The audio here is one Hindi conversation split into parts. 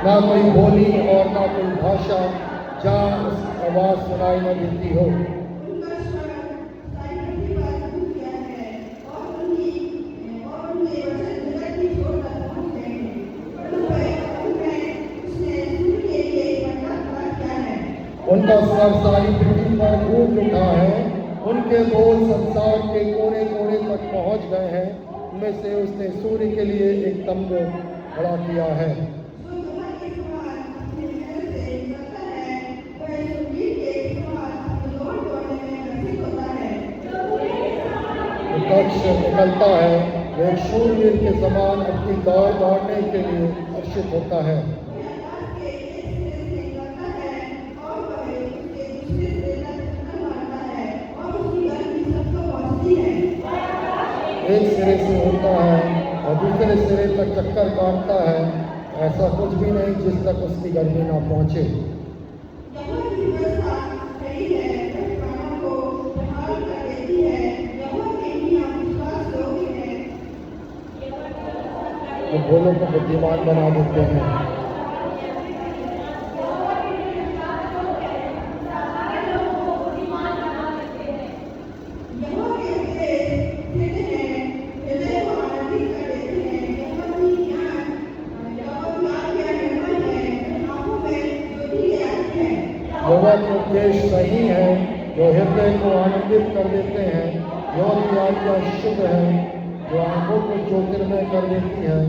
ना कोई बोली और ना कोई भाषा जहाँ उसकी आवाज़ सुनाई न देती हो। उनका स्वर सारी पृथ्वी पर गूंज उठा है, उनके बोल संसार के कोने कोने तक पहुंच गए हैं। उनमें से उसने सूर्य के लिए एक तंबू खड़ा किया है। कक्ष निकलता है, वह एक शूरवीर के समान अपनी दौड़ दौड़ने के लिए हर्षित होता है। एक सिरे से होता है और दूसरे सिरे तक चक्कर काटता है, ऐसा कुछ भी नहीं जिस तक उसकी गर्मी ना पहुंचे। वो भोलों को बुद्धिमान बना देते हैं। यहोवा के उपदेश सही है जो हृदय को आनंदित कर देते हैं। यहोवा की आज्ञा शुद्ध है जो आंखों को ज्योतिर्मय कर देती है।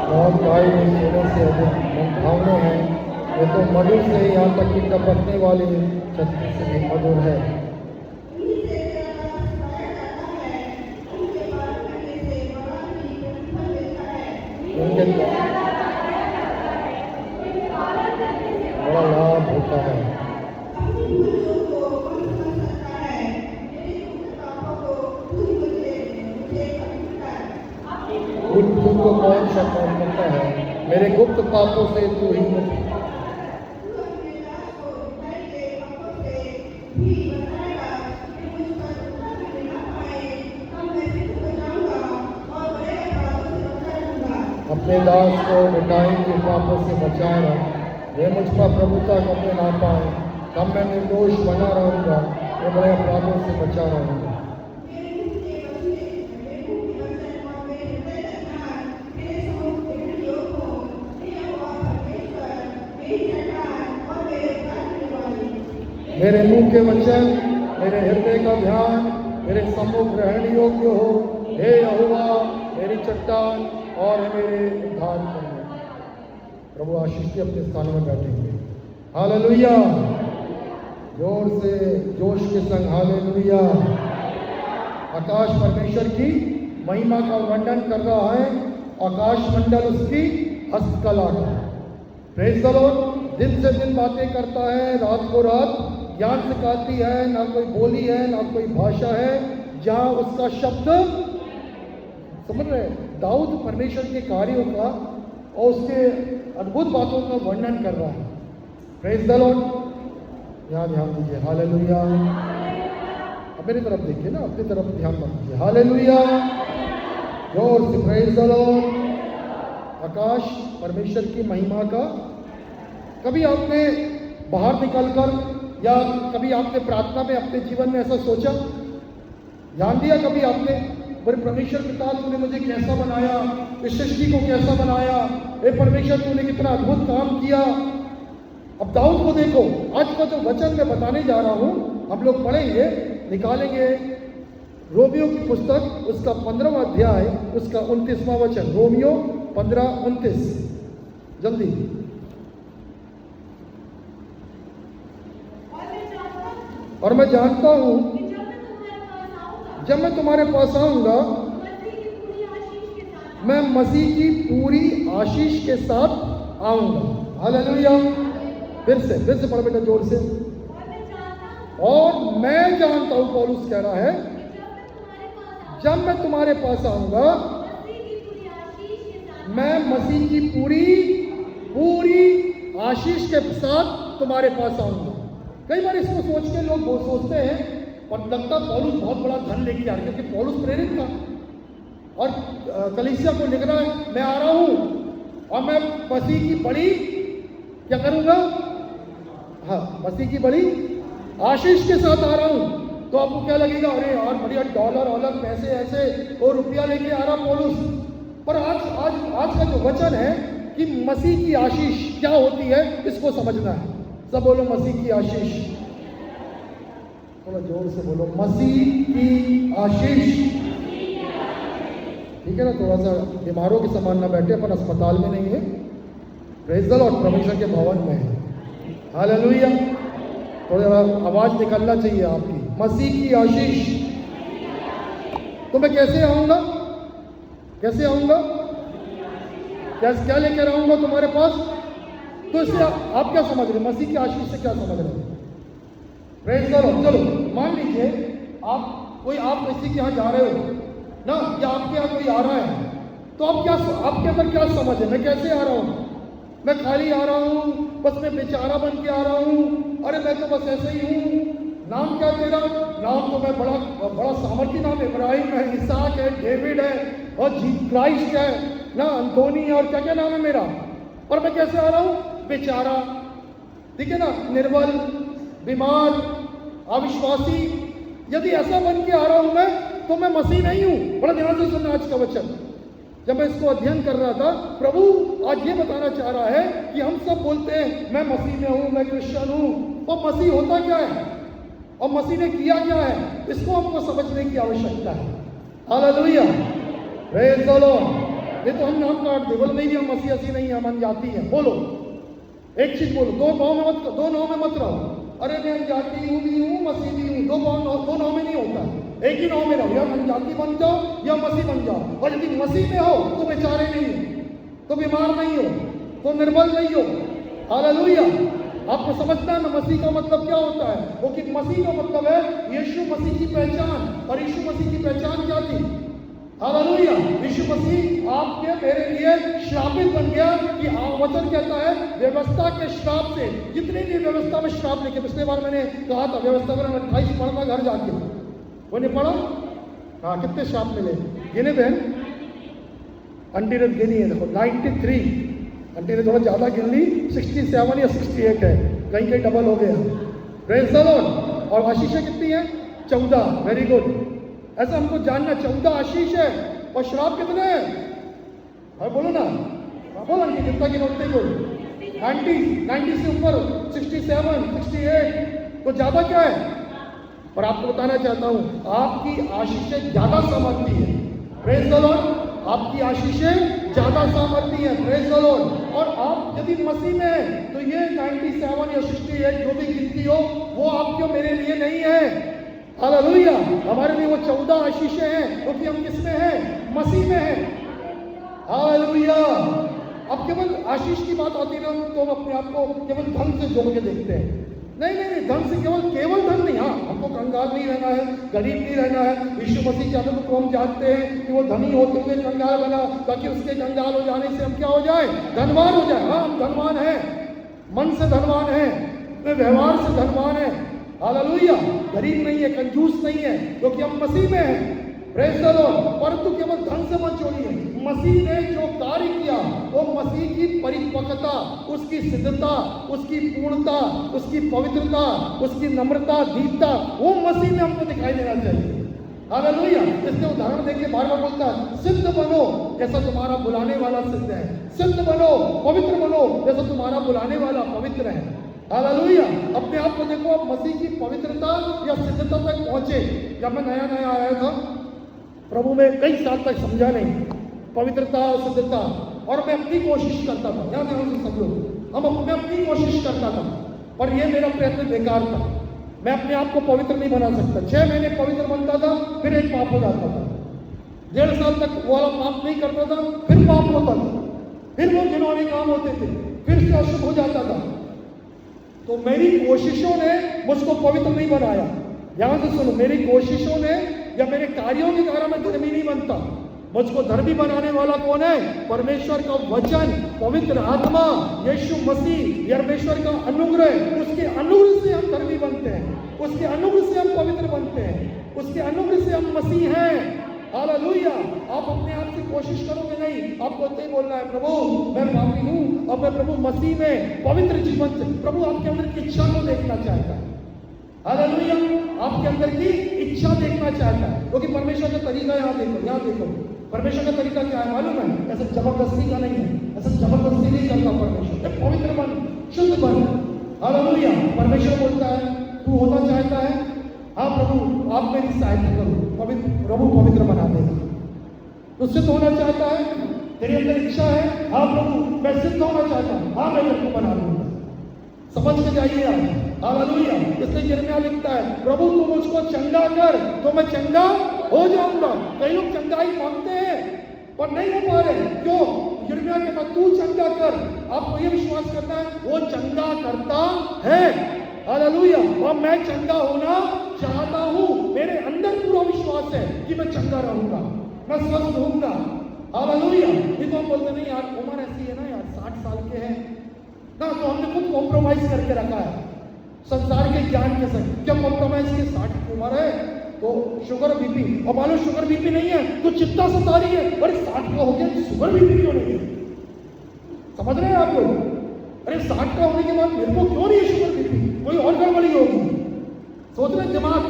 बहुत गाय में सोने से अधिक मनभावने हैं, ये तो मधुर से यहाँ तक कि टपकने वाले छत्ती से भी मधुर है। उनके बड़ा लाभ होता है। को कौन सा काम करता है, मेरे गुप्त पापों से तू ही मुझे अपने दास को मिटाई के पापों से बचाए रख। ये मुझ पर प्रभुता करने ना पाए, तब मैं निर्दोष बना रहूँगा, मैं बड़े अपराधों से बचा रहूँगा। मेरे मुंह के वचन, मेरे हृदय का ध्यान मेरे सम्मुख रहने योग्य हो। हे यहोवा मेरी चट्टान और मेरे उद्धार करने। प्रभु आशीष के अपने स्थान में बैठेंगे। हालेलुया, जोर से जोश के संग हालेलुया। आकाश परमेश्वर की महिमा का वर्णन कर रहा है, आकाश मंडल उसकी हस्तकला का। Praise the Lord. दिन से दिन बातें करता है, रात को रात ज्ञान सिखाती है। ना कोई बोली है, ना कोई भाषा है जहाँ उसका शब्द, समझ रहे, दाऊद परमेश्वर के कार्यों का और उसके अद्भुत बातों का वर्णन कर रहा है। Praise the Lord. यहाँ ध्यान दीजिए। हालेलुया। अब मेरी तरफ देखिए ना, अपनी तरफ ध्यान मत दीजिए। हालेलुया, जोर से प्रेज़ द लॉर्ड। आकाश परमेश्वर की महिमा का। कभी आपने बाहर निकलकर या कभी आपने प्रार्थना में अपने जीवन में ऐसा सोचा, ध्यान दिया कभी आपने, बोले परमेश्वर पिता तूने मुझे कैसा बनाया, इस सृष्टि को कैसा बनाया, हे परमेश्वर तूने कितना अद्भुत काम किया। अब दाऊद को देखो, आज का जो वचन मैं बताने जा रहा हूँ हम लोग पढ़ेंगे, निकालेंगे रोमियो की पुस्तक, उसका 15वां अध्याय, उसका 29वां वचन। रोमियो 15:29, जल्दी। और मैं जानता हूं जब मैं तुम्हारे पास आऊंगा, मैं मसीह की पूरी आशीष के साथ आऊंगा। हालेलुया। फिर से पढ़ बेटा जोर से। और मैं जानता हूं, पौलुस कह रहा है, जब मैं तुम्हारे पास आऊंगा मैं मसीह की पूरी आशीष के साथ तुम्हारे पास आऊंगा। कई बार इसको सोच के लोग बहुत सोचते हैं और लगता पौलुस बहुत बड़ा धन लेके आ रहा है, क्योंकि पौलुस प्रेरित था और कलीसिया को लिख रहा है मैं आ रहा हूं और मैं मसीह की बड़ी क्या करूंगा, हाँ मसीह की बड़ी आशीष के साथ आ रहा हूं। तो आपको क्या लगेगा, अरे यार बढ़िया डॉलर ऑलर पैसे ऐसे और रुपया लेके आ रहा पौलुस। पर आज का जो वचन है कि मसीह की आशीष क्या होती है, इसको समझना है। सब बोलो मसीह की आशीष, थोड़ा जोर से बोलो मसीह की आशीष। ठीक है ना, थोड़ा सा बीमारों के समान ना बैठे, अपन अस्पताल में नहीं है, प्रेज़ द लॉर्ड, परमेश्वर के भवन में है। हालेलुया। थोड़ा आवाज निकलना चाहिए आपकी, मसीह की आशीष। तो मैं कैसे आऊंगा, क्या लेकर आऊंगा तुम्हारे पास? तो इससे आप क्या समझ रहे, मसीह की आशीष से क्या समझ रहे? Praise the Lord. चलो मान लीजिए आप किसी के यहाँ जा रहे हो ना, या आपके यहाँ कोई आ रहा है, तो आपके अंदर क्या समझ है, मैं कैसे आ रहा हूँ? मैं खाली आ रहा हूँ, बस मैं बेचारा बन के आ रहा हूँ, अरे मैं तो बस ऐसे ही हूँ। नाम क्या तेरा? नाम तो मैं बड़ा सामर्थी नाम, इब्राहिम है, इसहाक है, डेविड है और क्राइस्ट है ना, अंतोनी है, और क्या नाम है मेरा। और मैं कैसे आ रहा हूँ? बेचारा, ठीक है ना, निर्बल, बीमार, अविश्वासी। यदि ऐसा बन के आ रहा हूं मैं, तो मैं मसीह नहीं हूं। बड़ा ध्यान से सुनना आज का वचन। जब मैं इसको अध्ययन कर रहा था, प्रभु आज ये बताना चाह रहा है कि हम सब बोलते हैं मैं मसीह में हूं, मैं क्रिश्चियन हूं। तो मसीह होता क्या है और मसीह ने किया क्या है, इसको हमको समझने की आवश्यकता है। Hallelujah, praise the Lord. ये तो हम नाम काट दे, बोलो नहीं हम मसीह नहीं, हम अनजाति हैं। बोलो एक चीज बोलो, दो नाव में मत रहो। अरे मैं अनजाति हूं भी हूं, मसीह भी हूं, दो नाव में नहीं होता, एक ही नाव में रहो। या अनजाति बन जाओ या मसीह बन जाओ। और यदि मसीह में हो तो बेचारे नहीं हो, तो बीमार नहीं हो, तो निर्बल नहीं हो। हालेलुया। आपको समझना है मसीह का मतलब क्या होता है? वो कि मसीह का मतलब है यीशु मसीह की पहचान। और यीशु मसीह की पहचान क्या थी? हालेलुया। यीशु मसीह आपके मेरे लिए श्रापित बन गया कि वचन कहता है व्यवस्था के श्राप से, जितने भी व्यवस्था में श्राप लिखे, पिछले बार मैंने कहा था व्यवस्था में 28 पढ़ना घर जाके, वो नहीं पढ़ा? हाँ, कितने श्राप मिले गिने बहन? आंटी ने गिनी है, देखो 93। आंटी ने थोड़ा ज्यादा गिन ली, 67 या 68 है, कहीं डबल हो गया। Praise the Lord. और आशीषें कितनी है? 14। Very good. ऐसा हमको जानना, 14 आशीष है और श्राप कितने हैं? हाँ बोलो ना, बोलो ना, जितना की नोटते बोल। 90 से ऊपर, 67, 68, तो ज्यादा क्या है? और आपको बताना चाहता हूं आपकी आशीषें ज्यादा सामर्थी है। Praise the Lord. आपकी आशीषें ज्यादा सामर्थी है। Praise the Lord. और आप यदि मसीह में हैं तो ये 97 या 68 जो भी गिनती हो वो आपके मेरे लिए नहीं है। हालेलुया। हमारे लिए वो 14 आशीषें हैं, क्योंकि हम किसमें हैं? मसीह में हैं। हालेलुया। अब केवल आशीष की बात आती है तो हम अपने आप को केवल धन से जोड़ के देखते हैं। नहीं, धन से केवल धन नहीं। हाँ, हमको कंगाल नहीं रहना है, गरीब नहीं रहना है। यीशु मसीह के आदत को हम जानते हैं कि वो धनी होते हुए कंगाल बना, ताकि उसके कंगाल हो जाने से हम क्या हो जाए? धनवान हो जाए। हाँ, हम धनवान हैं, मन से धनवान हैं, व्यवहार से धनवान हैं। हालेलुया। गरीब नहीं है, कंजूस नहीं है, क्योंकि हम मसीह में हैं। Praise the Lord. परंतु केवल धन से मत जोड़िए। मसीह ने जो कार्य किया, वो मसीह की परिपक्वता, उसकी सिद्धता, उसकी पूर्णता, उसकी पवित्रता, उसकी नम्रता, दीनता, वो मसीह में हमको दिखाई देना चाहिए। हालेलुया। इसलिए उदाहरण देके बार बार बोलता है सिद्ध बनो जैसा तुम्हारा बुलाने वाला सिद्ध है, सिद्ध बनो, पवित्र बनो जैसा तुम्हारा बुलाने वाला पवित्र है। हालेलुया। अपने आप को देखो, आप मसीह की पवित्रता या सिद्धता तक पहुंचे। जब मैं नया आया था प्रभु में कई साल तक समझा नहीं पवित्रता और सिद्धता, और मैं अपनी कोशिश करता था। ध्यान से सब लोग, मैं अपनी कोशिश करता था, पर यह मेरा प्रयत्न बेकार था। मैं अपने आप को पवित्र नहीं बना सकता। 6 महीने पवित्र बनता था, फिर एक पाप हो जाता था। 1.5 साल तक वो वाला पाप नहीं करता था, फिर पाप होता था, फिर वो घिनौने काम होते थे। फिर से अशुद्ध हो जाता था। तो मेरी कोशिशों ने मुझको पवित्र नहीं बनाया। ध्यान से सुनो, मेरी कोशिशों ने या मेरे कार्यों के कारण मैं धर्मी नहीं बनता। मुझको धर्मी बनाने वाला कौन है? परमेश्वर का वचन, पवित्र आत्मा, यीशु मसीह, परमेश्वर का अनुग्रह। उसके अनुग्रह से हम धर्मी बनते हैं, उसके अनुग्रह से हम पवित्र बनते हैं, उसके अनुग्रह से हम मसीह हैं। हालेलुया। आप अपने आप से कोशिश करोगे नहीं, आपको तो बोलना है प्रभु मैं पापी हूँ, अब मैं प्रभु मसीह में पवित्र जीवन से, प्रभु आपके अंदर की इच्छा को देखना चाहता है। हालेलुया। आपके अंदर की इच्छा देखना चाहता है, क्योंकि परमेश्वर का तरीका यहाँ देखो, यहाँ देखो परमेश्वर का तरीका क्या है मालूम है? ऐसा जबरदस्ती का नहीं है, ऐसा जबरदस्ती नहीं करता परमेश्वर। पवित्र बन, शुद्ध बन। हालेलुया। परमेश्वर बोलता है तू होना चाहता है, हाँ प्रभु आप मेरी सहायता करो, पवित्र प्रभु पवित्र बना देगा। तुझसे तो होना चाहता है, तेरे अंदर इच्छा है, हाँ प्रभु मैं सिद्ध होना चाहता हूँ, हाँ मैं तेरे को बना दूंगा। समझ के जाइए आप। हालेलुया। इसलिए यिर्मयाह लिखता है प्रभु तू मुझको चंगा कर तो मैं चंगा हो जाऊंगा। कई लोग चंगाई मांगते हैं पर नहीं हो पा रहे, क्यों? यिर्मयाह कहता तू चंगा कर। आपको ये विश्वास करना है वो चंगा करता है। हालेलुया। और मैं चंगा होना चाहता हूं, मेरे अंदर पूरा विश्वास है कि मैं चंगा रहूंगा, मैं स्वस्थ होऊंगा। हालेलुया। ये तो हम बोलते नहीं यार उम्र ऐसी है ना यार, 60 साल के हैं ना, तो हमने खुद कॉम्प्रोमाइज करके रखा है संसार के ज्ञान के संग। क्या कॉम्प्रोमाइज के 60 की उम्र है तो शुगर बीपी, और मानो शुगर बीपी नहीं है तो चिंता सता रही है, अरे 60 का हो गया शुगर बीपी क्यों नहीं है? समझ रहे हैं आप लोग? अरे 60 का होने के बाद मेरे को क्यों नहीं है शुगर बीपी? कोई और गड़बड़ी होगी। सोच रहे दिमाग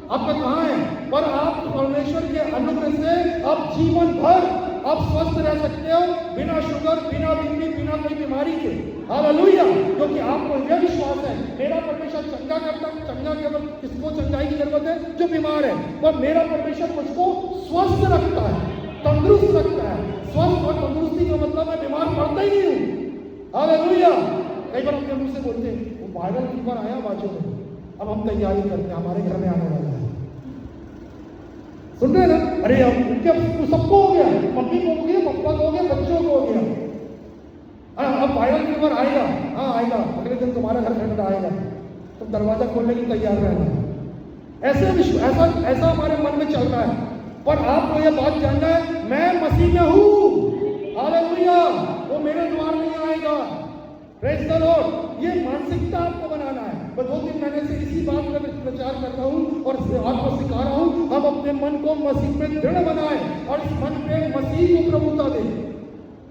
आपका कहाँ है? पर आप परमेश्वर के अनुग्रह से आप जीवन भर आप स्वस्थ रह सकते हो, बिना शुगर, बिना बीपी, बिना कोई बीमारी के। हालेलुया। क्योंकि आपको यह विश्वास है मेरा परमेश्वर चंगा करता है। चंगा केवल किसको चंगाई की जरूरत है? जो बीमार है। पर मेरा परमेश्वर मुझको स्वस्थ रखता है, तंदुरुस्त रखता है। स्वस्थ और तंदुरुस्ती का मतलब मैं बीमार पड़ता ही नहीं हूँ। हालेलुया। कई बार अपने मुंह से बोलते हैं वो वायरल फीवर आया बाजू में, अब हम तैयारी करते हैं, हमारे घर में आने वाला है। सुन रहे ना? अरे अब क्या सबको हो गया, मम्मी को हो गया, पापा को हो गया, बच्चों को हो गया। अब वायरल फीवर आएगा, हाँ आएगा, अगले दिन तुम्हारा घर ठंडा आएगा, तो दरवाजा खोलने की तैयार रहना। ऐसा हमारे मन में चल रहा है। पर आपको यह बात जानना है मैं मसीह में हूँ। हालेलुया। वो मेरे द्वार नहीं आएगा। Praise the Lord. ये मानसिकता आपको बनाना है। मैं 2-3 महीने से इसी बात पर प्रचार कर रहा हूँ और आपको सिखा रहा हूँ। हम अपने मन को मसीह में दृढ़ बनाएं और इस मन पे मसीह को प्रभुता दें।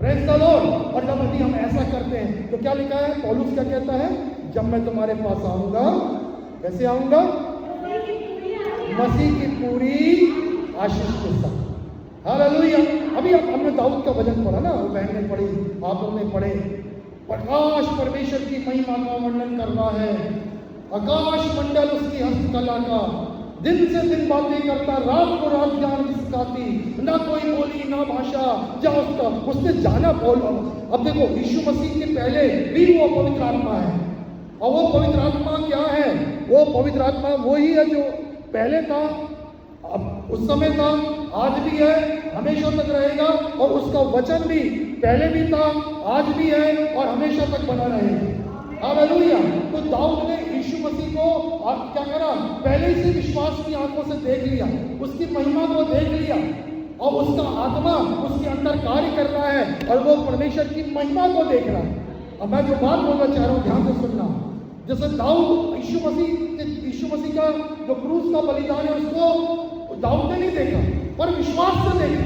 Praise the Lord. और जब यदि हम ऐसा करते हैं तो क्या लिखा है? पौलुस क्या कहता है? जब मैं तुम्हारे पास आऊंगा, कैसे आऊंगा? मसीह की पूरी आशीष के साथ। हालेलुया। अभी हमने दाऊद का वचन पढ़ा ना, वो बहन ने पढ़ी, आप लोगों ने पढ़े। प्रकाश परमेश्वर की महिमा का वर्णन कर रहा है। आकाश मंडल उसकी हस्तकला का, दिन से दिन बातें करता, रात को रात ज्ञान सिखाती, ना कोई बोली ना भाषा, जा उसने जाना बोलो। अब देखो यीशु मसीह के पहले भी वो पवित्र आत्मा है, और वो पवित्र आत्मा क्या है? वो पवित्र आत्मा वही है जो पहले था, अब उस समय था, आज भी है, हमेशा तक रहेगा। और उसका वचन भी पहले भी था, आज भी है और हमेशा तक बना रहेगा। हालेलुया। तो दाऊद ने यीशु मसीह को क्या करा? पहले ही से विश्वास की आंखों से देख लिया, उसकी महिमा को देख लिया, और उसका आत्मा उसके अंदर कार्य कर रहा है और वो परमेश्वर की महिमा को देख रहा है। अब मैं जो बात बोलना चाह रहा हूँ ध्यान से सुनना। जैसे दाऊद यीशु मसीह का जो क्रूस का बलिदान है उसको दाऊद ने नहीं देखा, पर विश्वास से देखा।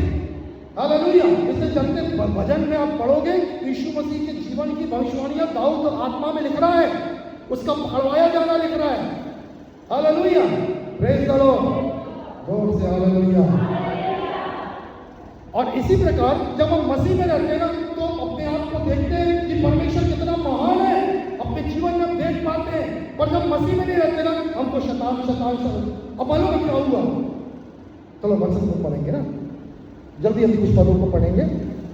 हालेलुया। इसलिए चलते भजन में आप पढ़ोगे यीशु मसीह के जीवन की भविष्यवाणियां दाऊद आत्मा में लिख रहा है, उसका पकड़वाया जाना लिख रहा है। हालेलुया। Praise the Lord. जोर से हालेलुया। और इसी प्रकार जब हम मसीह में रहते हैं ना, तो अपने आप को देखते हैं कि परमेश्वर कितना महान है, अपने जीवन में देख पाते हैं। पर जब मसीह में नहीं रहते ना, हमको शैतान अब मालूम है क्या हुआ? चलो वचन को पढ़ेंगे ना, जल्दी जल्दी कुछ पदों को पढ़ेंगे।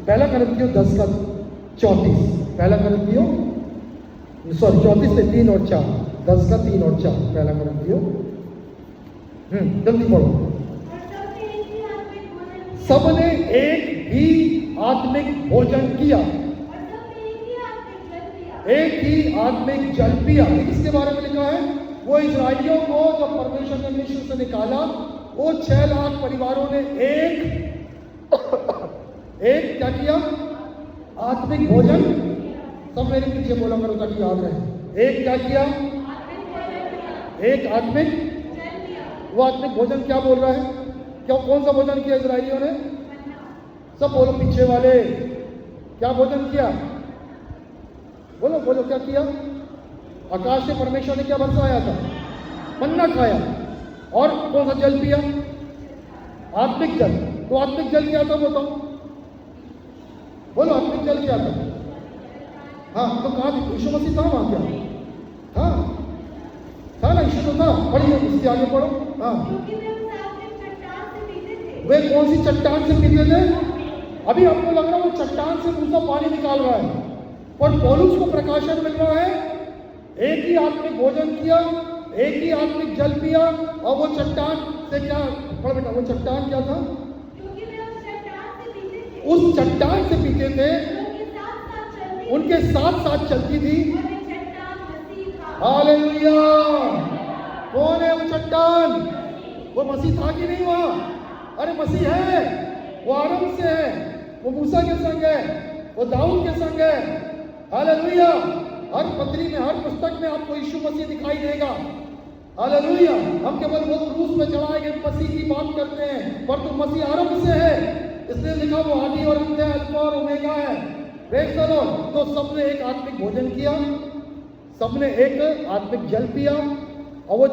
पहला कुरिन्थियों 10:34, पहला कुरिन्थियों 34 से 3 और 4, 10 का 3 और 4, पहला कुरिन्थियों। जल्दी पढ़ो। सबने एक ही आत्मिक भोजन किया एक ही आत्मिक जल पिया। किसके बारे में लिखा है? वो इजराइलियों को जब परमेश्वर ने मिस्र से निकाला, वो 6 लाख परिवारों ने एक क्या किया? आत्मिक भोजन। सब मेरे पीछे बोला करो ताकि याद रहे। एक क्या किया? एक आत्मिक। वो आत्मिक भोजन क्या बोल रहा है? क्या कौन सा भोजन किया इजराइलियों ने? सब बोलो पीछे वाले, क्या भोजन किया? बोलो बोलो, क्या किया? आकाश से परमेश्वर ने क्या बरसाया था? मन्ना खाया। और कौन सा जल पिया? आत्मिक जल। तो आत्मिक जल क्या था बताओ? बोलो आत्मिक जल क्या था? हाँ, तो कहा यीशु मसीह था वहां क्या? हाँ था ना, यीशु तो था। पढ़िए, इसके आगे पढ़ो। हाँ, वे कौन सी चट्टान से पीते थे? अभी आपको लग रहा है वो चट्टान से मूसा पानी निकाल रहा है, पर पौलुस को प्रकाशन मिल रहा है एक ही आत्मिक भोजन किया, एक ही आत्मिक जल पिया। और वो चट्टान से क्या? पढ़ बेटा, वो चट्टान क्या था? उस चट्टान से पीते थे, उनके साथ साथ चलती थी। हालेलुया! कौन है वो चट्टान? वो मसीह था कि नहीं वहां? अरे मसीह है, वो आरंभ से है, वो मूसा के संग है, वो दाऊद के संग है। हालेलुया! हर पत्री में, हर पुस्तक में आपको यीशु मसीह दिखाई देगा। हालेलुया! हम केवल वो क्रूस में चढ़ाए गए मसीह की बात करते हैं, पर तो मसीह आरंभ से है, इसलिए लिखा वो आदि और अंत है, अल्फा और ओमेगा है। Praise the Lord. तो सबने एक आत्मिक भोजन किया, सबने एक आत्मिक जल पिया। और वो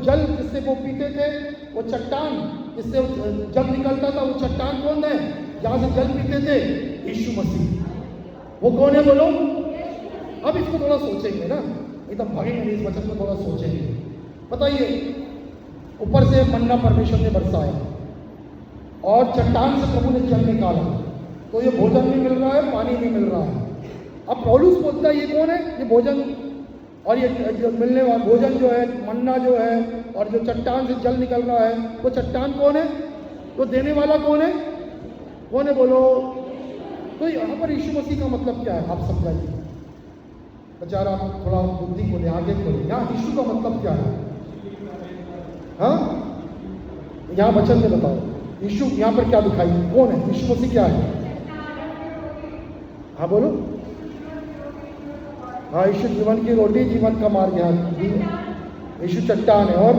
जल जिससे वो पीते थे, वो चट्टान जिससे जल निकलता था, वो चट्टान कौन है? जहां से जल पीते थे, यीशु मसीह। वो कौन है बोलो? अब इसको थोड़ा सोचेंगे ना, एकदम भागेंगे नहीं, इस वचन को थोड़ा सोचेंगे। बताइए, ऊपर से मन्ना परमेश्वर ने बरसाया और चट्टान से प्रभु ने जल निकाला, तो ये भोजन नहीं मिल रहा है, पानी नहीं मिल रहा है। अब पौलुस बोलता है ये कौन है? ये भोजन, और ये जो मिलने वाला भोजन जो है, मन्ना जो है, और जो चट्टान से जल निकल रहा है, वो चट्टान कौन है? तो देने वाला कौन है? कौन है बोलो? तो यहाँ पर यीशु मसीह का मतलब क्या है? आप समझाइए बेचारा, आप थोड़ा बुद्धि को ले, आगे खोले। यहाँ यीशु का मतलब क्या है? हाँ, यहाँ वचन में बताओ, यीशु यहाँ पर क्या दिखाई? कौन है यीशु मसीह? क्या है? हाँ बोलो। हाँ, यीशु जीवन की रोटी, जीवन का मार्ग है। यीशु चट्टान है। और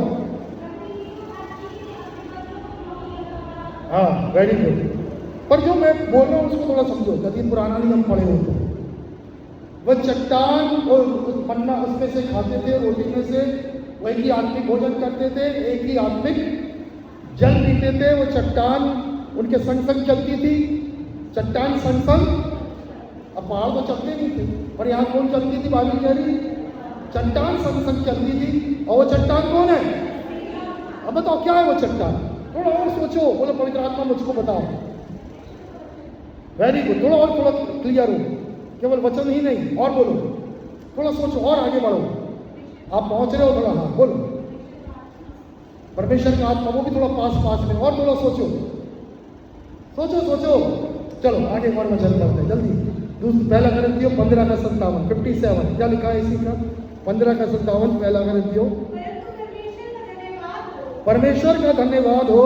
हाँ, वेरी गुड। पर जो मैं बोल रहा हूँ उसको थोड़ा समझो, यदि पुराना नियम पढ़े हो तो। वह चट्टान और मन्ना उसमें से खाते थे, रोटी में से, वही की आत्मिक भोजन करते थे, एक ही आत्मिक जल पीते थे। वो चट्टान उनके संग संग चलती थी, चट्टान संग संग। अब पहाड़ तो चलते नहीं थे, पर यहाँ कौन चलती थी? बाइबल कह रही चट्टान संग संग चलती थी। और वो चट्टान कौन है? अब बताओ क्या है वो चट्टान? थोड़ा और सोचो, बोलो पवित्र आत्मा मुझको बताओ। वेरी गुड, थोड़ा और, थोड़ा क्लियर हो, केवल वचन ही नहीं, और बोलो, थोड़ा सोचो और आगे बढ़ो। आप पहुंच रहे हो थोड़ा? हाँ बोलो। परमेश्वर का आत्मा वो भी थोड़ा पास पास में, और थोड़ा सोचो सोचो सोचो। चलो आगे और वचन करते हैं जल्दी। पहला करंथियों 15:57, 57 क्या लिखा है इसी का? 15:57 पहला करंथियों। परमेश्वर का धन्यवाद हो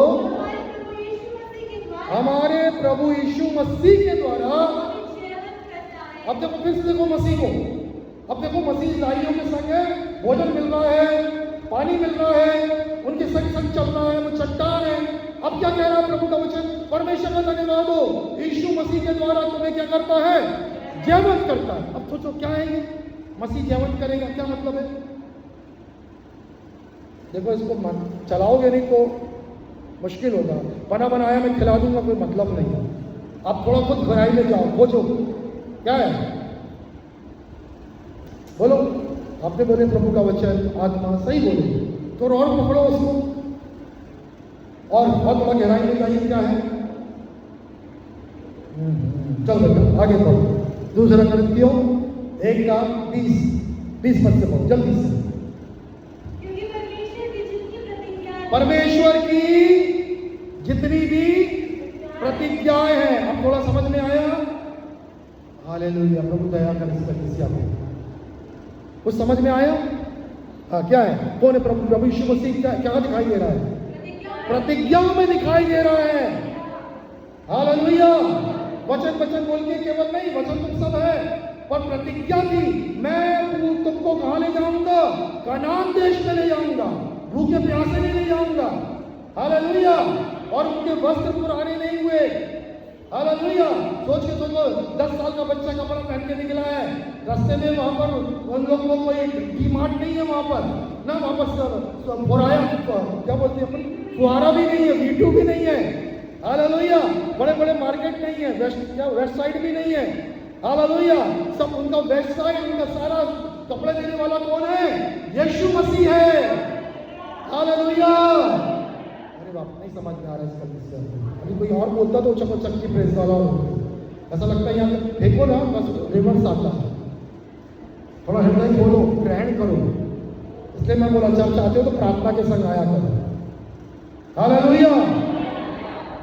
हमारे प्रभु यीशु मसीह के द्वारा। अब देखो, फिर से देखो मसीह को। अब देखो, मसीह इस्राएलियों के संग है, भोजन मिल रहा है, पानी मिल रहा है, उनके संग संग चल रहा है, वो चट्टान है। अब क्या कह रहा है प्रभु का वचन? परमेश्वर का धन्यवाद हो, यीशु मसीह के द्वारा तुम्हें क्या करता है? जीवंत करता है। अब सोचो क्या है ये? मसीह जीवंत करेगा, क्या मतलब है? देखो, इसको चलाओगे नहीं तो मुश्किल होगा। बना बनाया मैं खिला दूंगा, कोई मतलब नहीं है। आप थोड़ा खुद गहराई में जाओ, खोजो क्या है। बोलो, आपने बोले प्रभु का वचन, आत्मा, सही बोले, तो और पकड़ो उसको, और बहुत थोड़ा गहराई में जाइए क्या है। चल बेटा आगे बढ़ो। दूसरा करंथियों 1:20 पद से पढ़ो जल्दी से। परमेश्वर की जितनी भी प्रतिज्ञाएं हैं, अब थोड़ा समझ में आया? हालेलुया, प्रभु दया कर इस कलीसिया को। कुछ समझ में आया? हाँ, क्या है? कौन है प्रभु यीशु मसीह? क्या दिखाई दे रहा है? प्रतिज्ञा में दिखाई दे रहा है। हालेलुया। वचन वचन बोल के केवल नहीं, वचन तो सब है, पर प्रतिज्ञा की, मैं तुमको कहां ले जाऊंगा? कनान देश में ले जाऊंगा, भूखे प्यासे में ले जाऊंगा। हालेलुया। और उनके वस्त्र पुराने नहीं हुए। हालेलुया। सोच के सोचो, 10 साल का बच्चा कपड़ा पहन के निकला है, रास्ते में वहां पर उन लोगों को कोई डी-मार्ट नहीं है वहां पर ना, वहां पर फुराया, क्या बोलते हैं अपन, फुहारा भी नहीं है, वीटू भी नहीं है। हालेलुया। बड़े बड़े मार्केट नहीं है, वेस्ट साइड भी नहीं है। हालेलुया। सब उनका वेस्ट साइड, उनका सारा कपड़े देने वाला कौन है? यीशु मसीह है। हालेलुया। अरे बाप, नहीं समझ में आ रहा इसका विषय। अभी कोई और बोलता तो चक्की प्रेस वाला ऐसा लगता है, यहाँ फेंको ना, बस रिवर्स आता है। थोड़ा हृदय खोलो, ग्रहण करो। इसलिए मैं बोला, चर्च आते हो तो प्रार्थना के संग आया करो। हालेलुया।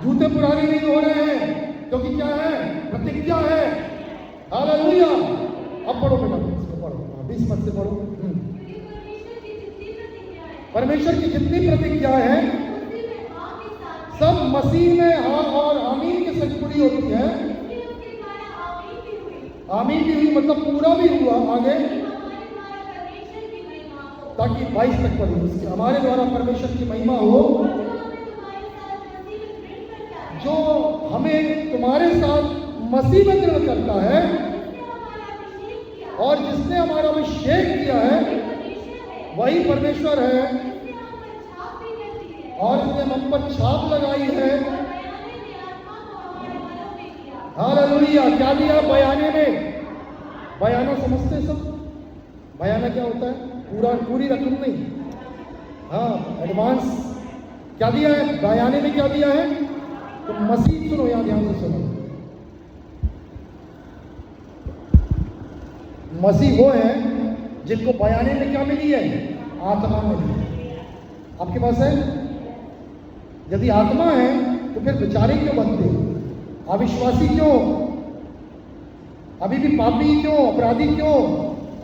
जूते पुराने नहीं हो रहे हैं, क्योंकि क्या है? प्रतिज्ञा है। हालेलुया। अब पढ़ो बेटा, इसको पढ़ो, 20 मत से पढ़ो। परमेश्वर की जितनी प्रतिज्ञा है सब मसीह में हाँ और आमीन के संग पूरी होती है। आमीन भी हुई मतलब पूरा भी हुआ। आगे ताकि 22 तक पढ़ी, उसके हमारे द्वारा परमेश्वर की महिमा हो, जो हमें तुम्हारे साथ मसीह में दृढ़ करता है और जिसने हमारा अभिषेक किया है वही परमेश्वर है, और इसने हम पर छाप लगाई है। हालेलुया। क्या दिया बयाने में? बयाना समझते सब? बयाना क्या होता है? पूरी रकम नहीं, हाँ, एडवांस। क्या दिया है बयाने में? क्या दिया है? तो मसीह, सुनो यहाँ ध्यान से सुनो, मसीह वो है जिनको बयाने में क्या मिली है? आत्मा मिली है। आपके पास है? यदि आत्मा है तो फिर बेचारे क्यों बनते? अविश्वासी क्यों? अभी भी पापी क्यों? अपराधी क्यों?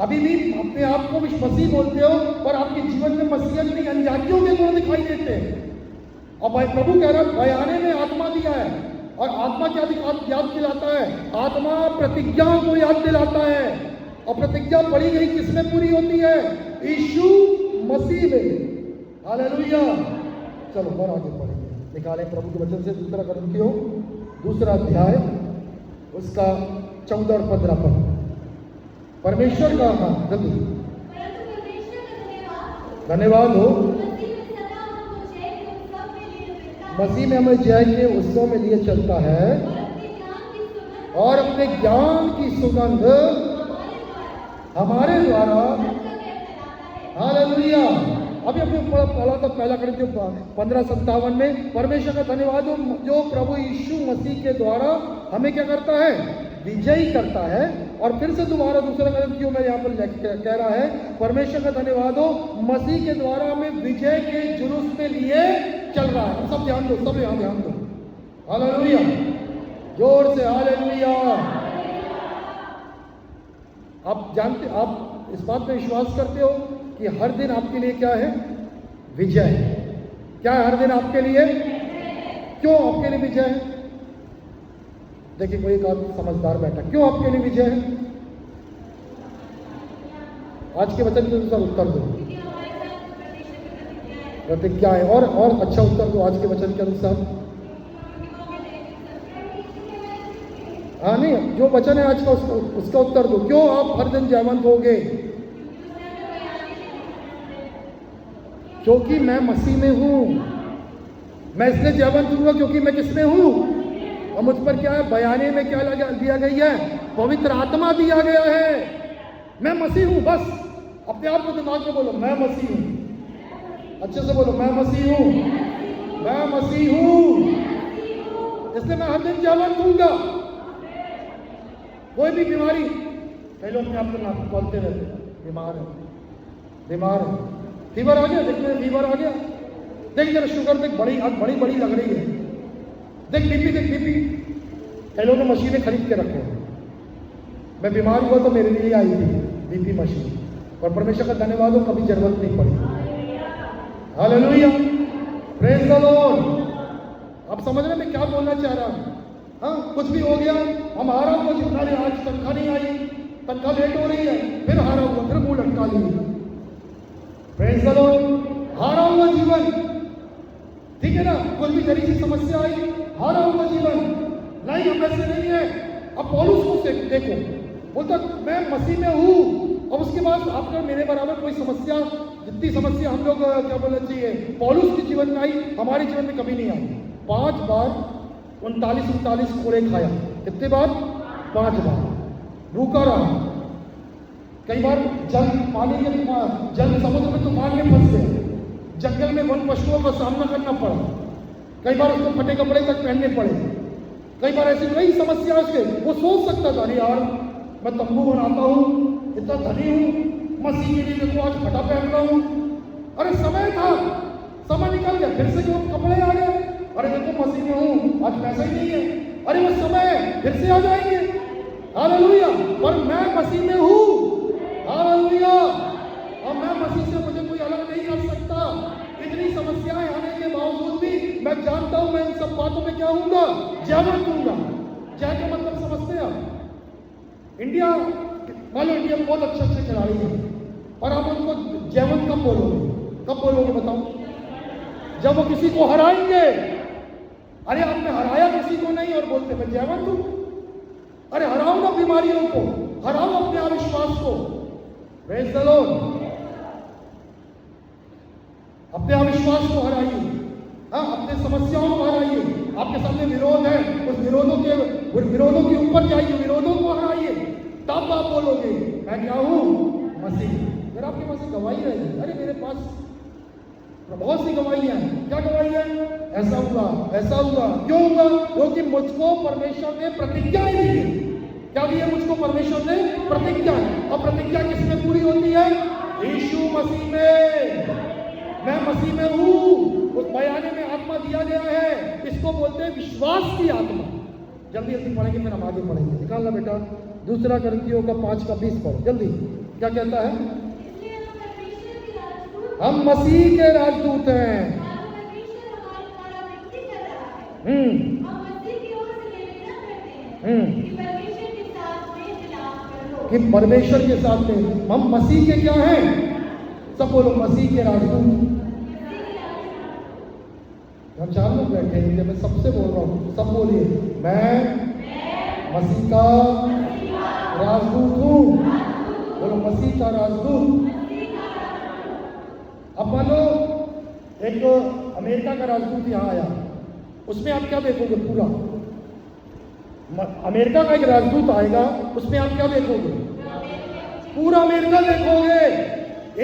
अभी भी अपने आप को विश्वासी बोलते हो, पर आपके जीवन में मसीहत नहीं, अनजातियों के गुण दिखाई देते हैं। और भाई प्रभु कह रहा है बयाने में आत्मा दिया है, और आत्मा क्या याद दिलाता है? आत्मा प्रतिज्ञाओं को याद दिलाता है। और प्रतिज्ञा पढ़ी गई किसमें पूरी होती है? यीशु मसीह में। हालेलुया। चलो और आगे पढ़ेंगे, निकालें प्रभु के वचन से 2 कुरिन्थियों 2 अध्याय उसका 14 और 15 पद। परमेश्वर का, हाँ जल्दी, धन्यवाद हो मसीह में हमें जय के उत्सव में लिए चलता है और अपने ज्ञान की सुगंध हमारे द्वारा। हालेलुया। अभी अपने पढ़ा था पहला कुरिन्थियों 15:57 में, परमेश्वर का धन्यवाद हो जो प्रभु यीशु मसीह के द्वारा हमें क्या करता है? विजयी करता है। और फिर से दोबारा 2 कुरिन्थियों में यहाँ पर कह रहा है, परमेश्वर का धन्यवाद हो मसीह के द्वारा हमें विजय के जुलूस में लिए चल रहा है। सब ध्यान दो, सब यहाँ ध्यान दो। हालेलुया। जोर से हालेलुया। आप जानते, आप इस बात पे विश्वास करते हो कि हर दिन आपके लिए क्या है? विजय। क्या है हर दिन आपके लिए? क्यों आपके लिए विजय है? देखिए कोई एक आदमी समझदार बैठा, क्यों आपके लिए विजय है? आज के वचन के अनुसार उत्तर दो। प्रतिज्ञा है। और अच्छा उत्तर दो आज के वचन के अनुसार। हाँ नहीं, जो वचन है आज का उसका उत्तर दो। क्यों आप हर दिन जयवंत होगे? क्योंकि मैं मसीह में हूं। मैं इसलिए जयवंत हूंगा क्योंकि मैं किसमें हूं? और मुझ पर क्या है? बयाने में क्या दिया गई है? पवित्र आत्मा दिया गया है। मैं मसीह हूं। बस अपने आप को दिमाग में बोलो, मैं मसीह हूं। अच्छे से बोलो, मैं मसीह हूं, मैं मसीह हूं। इसलिए मैं हर दिन जयवंत हूंगा। कोई भी बीमारी, कई लोग अपने आप को नाम बोलते रहते हैं, बीमार है, बीमार है, फीवर आ गया, देखते हैं फीवर आ गया, देख जरा शुगर देख, बड़ी बड़ी लग रही है, देख बीपी, देख बीपी। कई लोगों ने मशीनें खरीद के रखे हैं। मैं बीमार हुआ तो मेरे लिए आई थी बीपी मशीन, और परमेश्वर का धन्यवाद हो, कभी जरूरत नहीं पड़ी। Hallelujah, praise the Lord. आप समझ रहे मैं क्या बोलना चाह रहा हूं? हाँ, कुछ भी हो गया, हम हारा हुआ जितना भी, आज तनख्वाह नहीं आई, तनख्वाह लेट हो रही है, फिर हारा हुआ, फिर मुंह लटका लिए। Praise the Lord. हारा हुआ जीवन, ठीक है ना? कुछ भी जरी सी समस्या आई, हारा हुआ जीवन। नहीं, हम ऐसे नहीं है। अब पौलुस को देखो, बोलता मैं मसीह में हूं, और उसके बाद आपका मेरे बराबर कोई समस्या, जितनी समस्या हम लोग क्या बोलना चाहिए पौलुस के जीवन में आई, हमारे जीवन में कभी नहीं आई। 5 बार 39 कोड़े खाया। कितने बार? 5 बार। भूखा रहा, कई बार जल पानी के जल समुद्र में तूफान में फंस गए, जंगल में वन पशुओं का सामना करना पड़ा, कई बार उसको फटे कपड़े तक पहनने पड़े, कई बार ऐसी कई समस्या उसके। वो सोच सकता था, अरे यार मैं तंबू बनाता हूँ, इतना धनी हूँ, मसीह के लिए देखो आज फटा पहन रहा हूँ। अरे समय था, समय निकल गया, फिर से जो कपड़े आ गए, अरे देखो मसीह में हूँ, आज पैसा ही नहीं है, अरे वो समय फिर से आ जाएंगे। हालेलुया, पर मैं मसीह में हूँ। हालेलुया, और मैं मसीह से मुझे कोई अलग नहीं कर सकता। इतनी समस्याएं आने के बावजूद भी मैं जानता हूं मैं इन सब बातों में क्या हूँगा, जयवंत दूंगा। जय का मतलब समझते हैं आप? इंडिया, मान लो इंडिया में बहुत अच्छे खिलाड़ी हैं, और आप उनको जयवंत कब बोलोगे? कब बोलोगे बताओ? जब वो किसी को हराएंगे। अरे आपने हराया किसी को नहीं और बोलते मैं जयवंत हूं। अरे हराओ ना बीमारियों को, हराओ अपने अविश्वास को। Praise the Lord. अपने अविश्वास को हराइए, हाँ, अपने समस्याओं को हराइए। आपके सामने विरोध है, उस विरोधों के ऊपर जाइए, विरोधों को हराइए, तब आप बोलोगे मैं क्या हूं? मसीह। अगर आपके पास गवाही रहेगी, अरे मेरे पास बहुत सी गवाहियां हैं। क्या गवाही है? ऐसा हुआ, ऐसा हुआ। क्यों हुआ? क्योंकि मुझको परमेश्वर ने प्रतिज्ञाएं दी। क्या दी है मुझको परमेश्वर ने? प्रतिज्ञा। और प्रतिज्ञा किसमें पूरी होती है? यीशु मसीह में। मैं मसीह में हूं, उस बयाने में आत्मा दिया गया है, इसको बोलते हैं विश्वास की आत्मा। जल्दी जल्दी पढ़ेंगे, फिर हम आगे पढ़ेंगे। निकालना बेटा, 2 कुरिन्थियों का 5:20 पढ़ो जल्दी। क्या कहता है? हम मसीह के राजदूत हैं। कि परमेश्वर के साथ में हम मसीह के क्या हैं? सब बोलो मसीह के राजदूत। हम 4 लोग बैठे हैं, मैं सबसे बोल रहा हूँ, सब बोलिए मैं मसीह का राजदूत हूँ। बोलो मसीह का राजदूत। अब मान लो एक अमेरिका का राजदूत यहाँ आया, उसमें आप क्या देखोगे? पूरा अमेरिका का एक राजदूत आएगा, उसमें आप क्या देखोगे? पूरा अमेरिका देखोगे।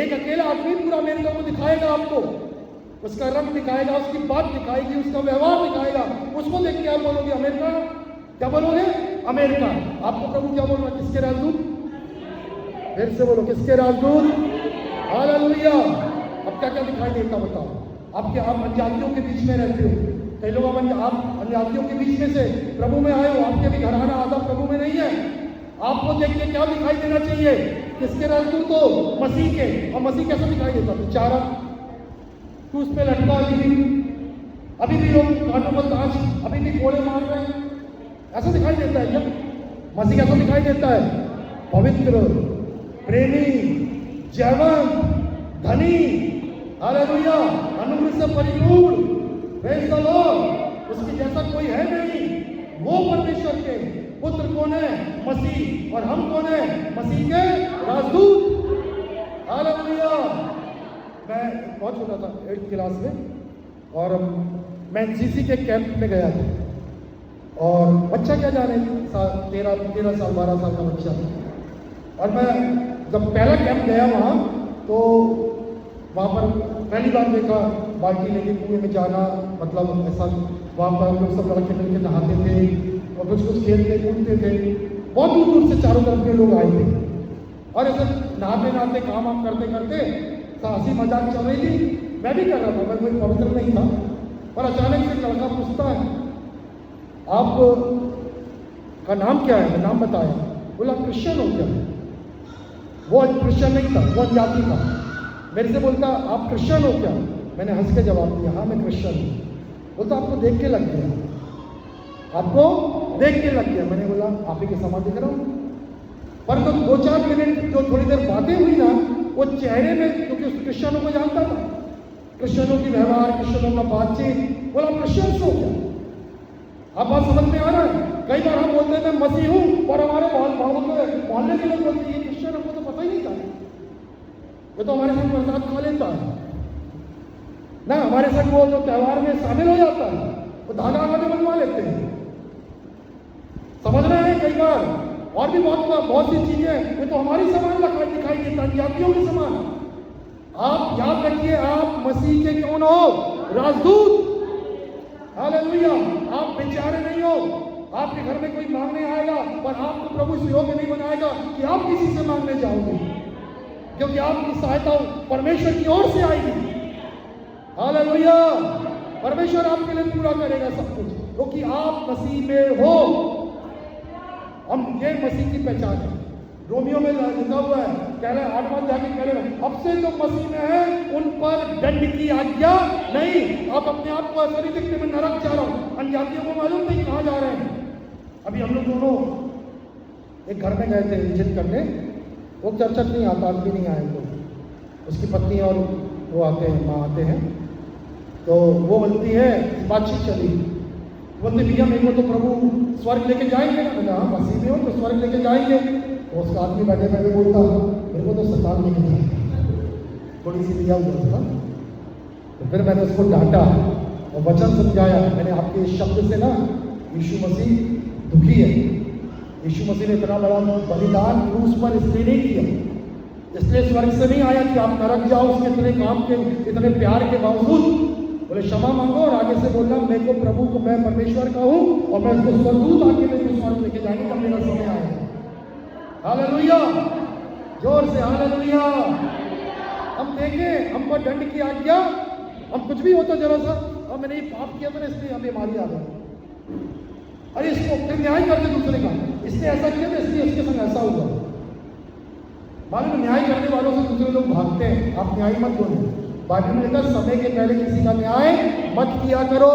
एक अकेला आदमी पूरा अमेरिका को दिखाएगा आपको, उसका रंग दिखाएगा, उसकी बात दिखाएगी, उसका व्यवहार दिखाएगा। उसको देख के आप बोलोगे अमेरिका। क्या बोलोगे? अमेरिका। आपको प्रभु क्या बोल रहा है? किसके राजदूत? फिर से बोलो किसके राजदूत? हालेलुया। अब क्या क्या दिखाई देता बताओ? आप अन्यजातियों के बीच में रहते हो, कई लोग आप अन्यजातियों के बीच में से प्रभु में आए हो, आपके भी घराना आधा प्रभु में नहीं है। आपको देख के क्या दिखाई देना चाहिए? किसके राजदूत हो? मसीह के। और मसीह कैसा दिखाई देता? बेचारा क्रूस पे लटका, अभी भी लोग कांटों पर ताज, अभी भी कोड़े मार रहे हैं, ऐसा दिखाई देता है क्या? मसीह कैसा दिखाई देता है? पवित्र, प्रेमी, जयवंत, धनी, हालेलुया, अनुग्रह से परिपूर्ण। Praise the Lord. उसके जैसा कोई है नहीं। वो परमेश्वर के पुत्र कौन है? मसीह। और हम कौन है? मसीह के राजदूत। हालेलुया। मैं बहुत छोटा था, 8th क्लास में, और मैं एनसीसी के कैंप में गया था। और बच्चा क्या जाने, 13 साल 12 साल का बच्चा था। और मैं जब पहला कैंप गया वहाँ, तो वहाँ पर पहली बार देखा बाल्टी लेके कुएं में जाना, मतलब ऐसा। वहाँ पर हम लोग सब लड़के मिलकर नहाते थे और कुछ खेलते कूदते थे। बहुत दूर दूर से चारों तरफ के लोग आए थे, और ऐसे नहाते नहाते काम वाम करते करते हंसी मजाक चल रही थी। मैं भी कर रहा था, मैं कोई पवित्र नहीं था। और अचानक से लड़का पूछता है आप का नाम क्या है? मैं नाम बताया। बोला क्रिश्चियन हो क्या? वो क्रिश्चियन नहीं था, वो अनजाति था। मेरे से बोलता आप क्रिश्चियन हो क्या? मैंने हंस के जवाब दिया हाँ मैं क्रिश्चियन हूँ। बोलता आपको देख के लग गया, आपको देख के लग गया। मैंने बोला आप ही के समान दिख रहा हूँ। पर तो 2-4 मिनट जो थोड़ी देर बातें हुई ना, वो चेहरे में, क्योंकि उस क्रिश्चियनों को जानता था, क्रिश्चियनों की व्यवहार, क्रिश्चियनों का बातचीत, बोला क्रिश्चियन हो क्या? आप बात समझ में आ रहा है? कई बार हम बोलते हैं मैं मसीह हूँ और हमारे मोहल्ले के लोग बोलते हैं ये क्रिश्चियन, हमको तो पता ही नहीं था, वो तो हमारे साथ प्रसाद खा लेता है ना, हमारे साथ वो जो त्योहार में शामिल हो जाता है, वो धागा आगे बनवा लेते हैं। समझ रहे हैं? कई बार और भी बहुत सी चीजें वो तो हमारी समान दिखाई देता है, जातियों के समान। आप याद रखिए, आप मसीह के कौन हो? राजदूत। हालेलुया। आप बेचारे नहीं हो। आपके घर में कोई मांगने आएगा पर आपको प्रभु इस योग्य नहीं बनाएगा कि आप किसी से मांगने जाओगे, क्योंकि आपकी सहायता परमेश्वर की ओर से आएगी। हालेलुया। परमेश्वर आपके लिए पूरा करेगा सब कुछ, क्योंकि आप मसीह में हो। हम ये मसीह की पहचान है। रोमियो में लिखा हुआ है, कह रहे 8वां अध्याय में कह रहे हैं अब से जो मसीह में है उन पर दंड की आज्ञा नहीं। आप अपने आप को ऐसा नहीं दिखते मैं नरक जा रहा हूँ। अन्यजातियों को मालूम नहीं कहाँ जा रहे हैं। अभी हम लोग दोनों एक घर में गए थे विजिट करने, वो चर्चा नहीं आता, आज भी नहीं आए लोग, उसकी पत्नी और वो आते हैं, माँ आते हैं, तो वो बोलती है बातचीत चली, बोलते भैया मेरे को तो प्रभु स्वर्ग लेके जाएंगे ना। मैंने हाँ मसीह में हो तो स्वर्ग लेके जाएंगे। तो उसका आदमी बैठे बैठे बोलता मेरे को तो शैतान लेके जाएंगे, थोड़ी सी लिया हुआ था। तो फिर मैंने उसको डांटा और वचन समझाया। मैंने आपके इस शब्द से ना, यीशु मसीह दुखी है। यीशु मसीह ने इतना बड़ा बलिदान क्रूस पर इसलिए नहीं किया, इसलिए स्वर्ग से नहीं आया कि आप नरक जाओ उसके इतने काम के, इतने प्यार के बावजूद। बोले क्षमा मांगो और आगे से बोलना मेरे को प्रभु को, मैं परमेश्वर का हूँ और मैं इसको स्वर्गदूत आके मेरे को स्वर्ग लेके जाएंगे जब मेरा समय आएगा। हालेलुया। जोर से हालेलुया। हम देखें हम पर दंड की आज्ञा, हम कुछ भी होता जरा सा और मैंने ये पाप किया था इसलिए हम बीमारी आ गई, अरे इसको फिर न्याय करते दूसरे का, इसने ऐसा किया था इसलिए उसके संग ऐसा हुआ। मालूम न्याय करने वालों से दूसरे लोग भागते हैं। आप न्याय मत बोलो। बाइबल में लिखा समय के पहले किसी का न्याय मत किया करो।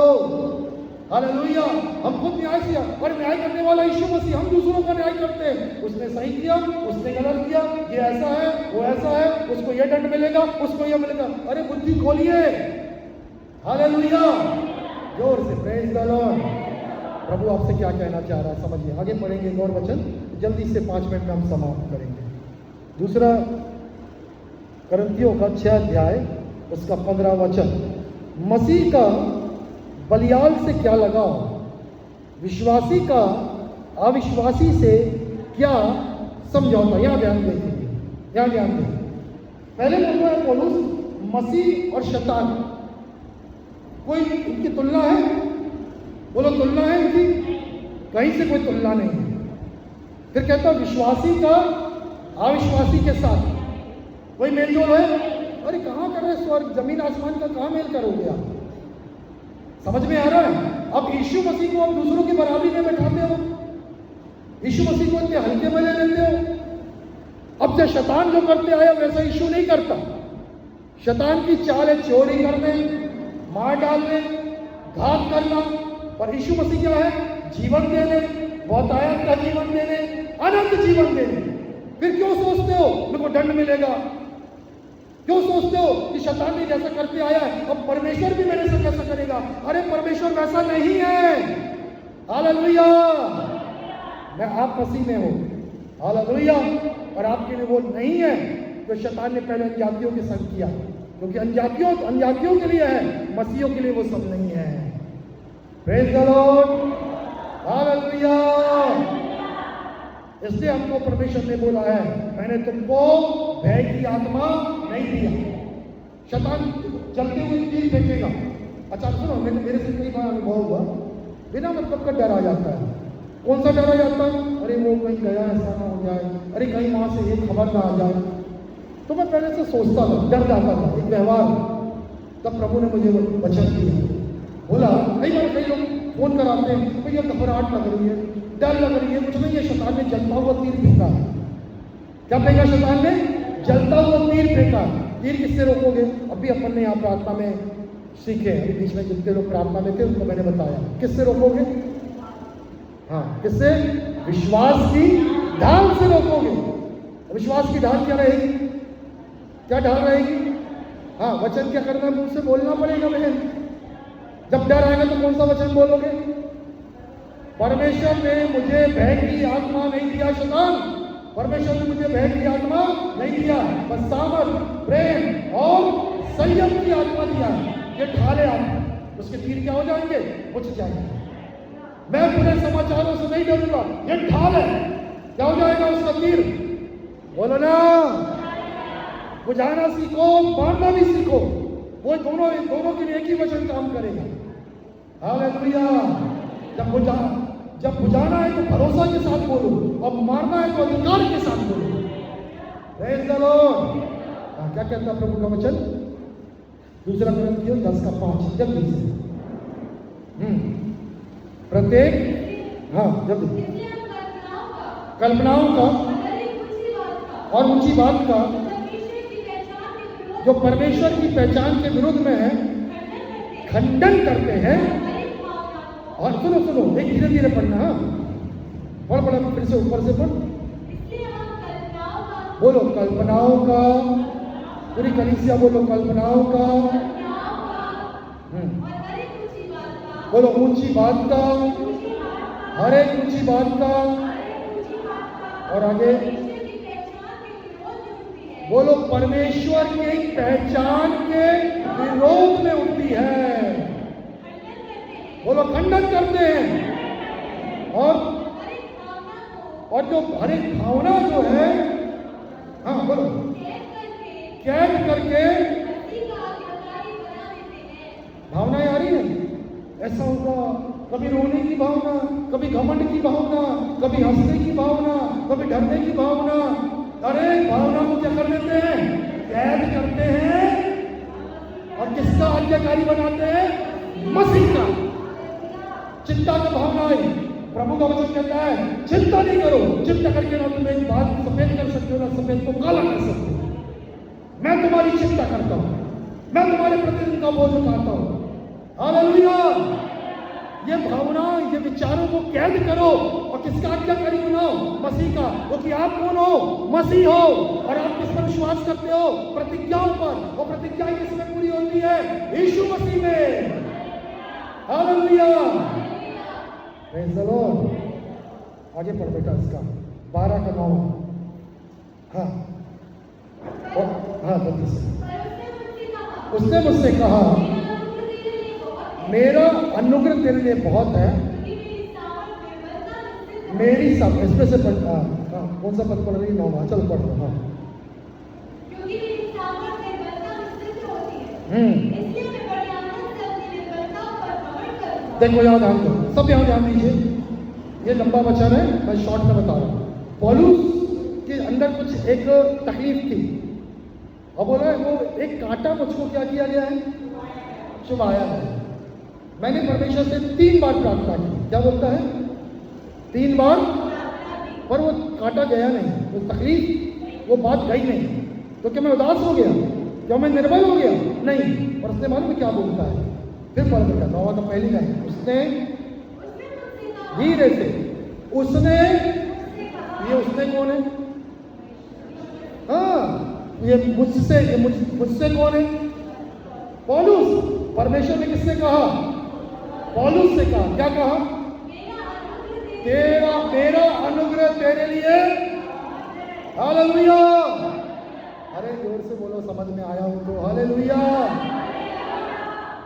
हालेलुया। हम खुद न्याय किया और न्याय करने वाला यीशु मसीह, हम दूसरों का न्याय करते हैं। उसने सही किया, उसने गलत किया, ये ऐसा है वो ऐसा है, उसको ये दंड मिलेगा उसको ये मिलेगा। अरे बुद्धि खोलिए। हालेलुया। जोर से प्रेज द लॉर्ड। प्रभु आपसे क्या कहना चाह रहा है समझिए। आगे पढ़ेंगे एक और वचन, जल्दी से 5 मिनट में हम समाप्त करेंगे। दूसरा करंथियों का 6 अध्याय उसका 15 वचन। मसीह का बलियाल से क्या लगाव, विश्वासी का अविश्वासी से क्या समझौता। यहाँ ध्यान देंगे, यहाँ ध्यान देंगे। पहले बोल रहा है पौलुस मसीह और शैतान, कोई इनकी तुलना है? बोलो तुलना है इनकी? कहीं से कोई तुलना नहीं है। फिर कहता विश्वासी का अविश्वासी के साथ कोई मेलजोल है? अरे कहाँ कर रहे स्वर्ग जमीन आसमान का कहाँ मेल करोगे आप? समझ में आ रहा है? अब यीशु मसीह को आप दूसरों की बराबरी में बैठाते हो, यीशु मसीह को इतने हल्के में ले लेते हो। अब जो शैतान जो करते आया वैसा यीशु नहीं करता। शैतान की चाल है चोरी करने, मार डालने, घात करना, पर यीशु मसीह क्या है? जीवन देने, बहुतायत का जीवन देने, अनंत जीवन देने। फिर क्यों सोचते हो मेरे को दंड मिलेगा? क्यों सोचते हो कि शैतान ने जैसा करते आया है अब परमेश्वर भी मेरे से कैसा करेगा? अरे परमेश्वर वैसा नहीं है। हालेलुया। मैं आप मसीह में हूं। हालेलुया। और आपके लिए वो नहीं है जो शैतान ने पहले अन्यजातियों के संग किया, क्योंकि अन्यजातियों के लिए है, मसीहियों के लिए वो सब नहीं है। Praise the Lord. हालेलुया। इसलिए हमको परमेश्वर ने बोला है मैंने तुमको भय की आत्मा नहीं दिया। शैतान चलते हुए तीर फेंकेगा। अच्छा सुनो, मेरे से कई बार अनुभव हुआ, बिना मतलब का डर आ जाता है। कौन सा डर आ जाता है? अरे वो कहीं गया ऐसा ना हो जाए, अरे कहीं वहां से एक खबर ना आ जाए। तो मैं पहले से सोचता था, डर जाता था, एक व्यवहार। तब प्रभु ने मुझे वचन दिया, बोला कई बार कई लोग फोन कराते हैं भैया घबराहट लग रही है, डर लग रही है, कुछ नहीं है, शैतान ने जलता हुआ तीर फेंका। क्या फेंका शैतान ने? जलता हुआ तीर फेंका। तीर किससे रोकोगे? अभी अपन ने यहाँ प्रार्थना में सीखे, अभी बीच में जितने लोग प्रार्थना में थे उनको मैंने बताया किससे रोकोगे। हाँ, किससे? विश्वास की ढाल से रोकोगे। विश्वास की ढाल क्या रहेगी? क्या ढाल रहेगी? हाँ, वचन क्या करना है? मुंह से बोलना पड़ेगा बहन। जब डर आएगा तो कौन सा वचन बोलोगे? परमेश्वर ने मुझे भय की आत्मा नहीं दिया शैतान, परमेश्वर ने मुझे भय की आत्मा नहीं दिया, बस सामर्थ, प्रेम और संयम की आत्मा दिया। ये ढाले आप, उसके तीर क्या हो जाएंगे? बुझ जाएंगे। मैं पूरे समाचारों से नहीं डरूंगा, ये ढाल है, क्या हो जाएगा उसका तीर? बोलो ना, बुझाना सीखो, मारना भी सीखो। वो दोनों के लिए एक ही वचन काम करेगा। हालेलुया। जब बुझाना है तो भरोसा के साथ बोलो, और मारना है तो अधिकार के साथ बोलो। Praise the Lord. क्या कहता है प्रभु का वचन? दूसरा कुरिन्थियों 10:5 जल्दी से। प्रत्येक, हाँ जल्दी, कल्पनाओं का और ऊंची बात का जो परमेश्वर की पहचान के विरुद्ध में है, खंडन करते हैं। और सुनो सुनो, एक धीरे धीरे पढ़ना। हाँ, पढ़ फिर से ऊपर से पढ़। बोलो कल्पनाओं का, पूरी कलीसिया बोलो कल्पनाओं का। बोलो ऊंची बात का, हर एक ऊंची बात का। और आगे बोलो परमेश्वर की पहचान के विरोध में उठती है। बोलो खंडन करते हैं। और जो हर एक भावना जो है, हाँ बोलो, कैद करके भावनाएं आ रही है। ऐसा होगा, कभी रोने की भावना, कभी घमंड की भावना, कभी हंसने की भावना, कभी डरने की भावना। अरे भावना को क्या कर देते हैं? कैद करते हैं। और किसका आज्ञाकारी बनाते हैं? मसीह का। चिंता की भावना आई, प्रभु का वचन कहता है चिंता नहीं करो। चिंता करके ना तुम एक बात सफेद कर सकते हो, ना सफेद को काला कर सकते हो। मैं तुम्हारी चिंता करता हूं, मैं तुम्हारे प्रतिदिन का बोझ उठाता हूं। हालेलुया। ये भावना, ये विचारों को कैद करो और किसका आज्ञाकारी बनाओ? मसीह का। क्योंकि आप कौन हो? मसीह हो। और आप किस पर विश्वास करते हो? प्रतिज्ञाओं पर। और प्रतिज्ञाएं किसमें पूरी होती है? यीशु मसीह में। हालेलुया। Praise the Lord. आगे पढ़ बेटा इसका 12:9। हाँ हाँ, जल्दी से। उसने मुझसे कहा मेरा अनुग्रह तेरे लिए बहुत है, मेरी सब। इसमें से पढ़, कौन सा पद पढ़ रही? 9। चलो पढ़ लो। हाँ, देखो यहाँ ध्यान दो, सब यहाँ ध्यान दीजिए। ये लंबा वचन है, मैं शॉर्ट में बता रहा हूँ। पौलुस के अंदर कुछ एक तकलीफ थी। अब बोला वो एक कांटा मुझको क्या किया गया है? चुभाया है। मैंने परमेश्वर से 3 बार प्रार्थना की। क्या बोलता है? 3 बार, पर वो कांटा गया नहीं, वो तकलीफ, वो बात गई नहीं। तो क्या मैं उदास हो गया? क्या मैं निर्बल हो गया? नहीं। और उसने मालूम क्या बोलता है? फिर पढ़ बेटा 9 का पहली लाइन। उसने धीरे से, उसने, ये उसने कौन है? हाँ, ये मुझसे कौन है? पौलुस। परमेश्वर ने किससे कहा? पौलुस से कहा। क्या कहा? मेरा अनुग्रह तेरे लिए। हालेलुया। अरे जोर से बोलो, समझ में आया हो तो हालेलुया।